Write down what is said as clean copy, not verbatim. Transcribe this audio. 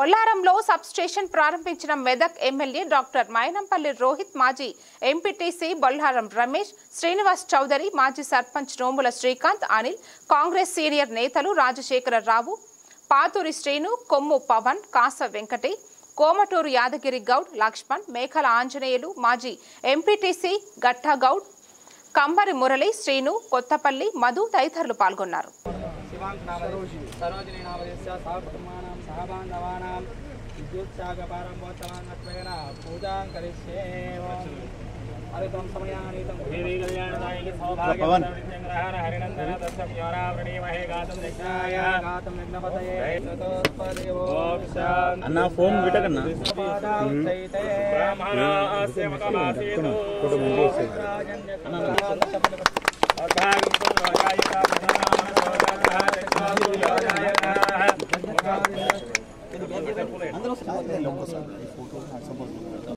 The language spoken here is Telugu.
బొల్లారంలో సబ్ స్టేషన్ ప్రారంభించిన మెదక్ ఎమ్మెల్యే డాక్టర్ మైనంపల్లి రోహిత్, మాజీ ఎంపీటీసీ బొల్లారం రమేష్, శ్రీనివాస్ చౌదరి, మాజీ సర్పంచ్ నోముల శ్రీకాంత్, అనిల్, కాంగ్రెస్ సీనియర్ నేతలు రాజశేఖర రావు, పాతూరి శ్రీను, కొమ్ము పవన్, కాస వెంకటే, కోమటూరు యాదగిరి గౌడ్, లక్ష్మణ్, మేకల ఆంజనేయులు, మాజీ ఎంపీటీసీ గట్టా గౌడ్, కంబరి మురళి, శ్రీను, కొత్తపల్లి, మధు తదితరులు పాల్గొన్నారు. సరోజిని నామదేశ సహకుటుంబానాం సహబాంధవానాం విద్యుత్సాగపారంభోత్సవాన్వత్వేన పూజాం కరిష్యే. హరితం సమయానీతం దేవీ కళ్యాణదాయికి సౌభాగ్యగ్రహణ హరినందన తస్యం యోరావృణీమహే గాతం యజ్ఞాయ గాతం యజ్ఞపతయే తతోత్పదేవో అన్న ఫోన్ విటకన్నా బ్రాహ్మణాస్య మకమాసీతు అందరూ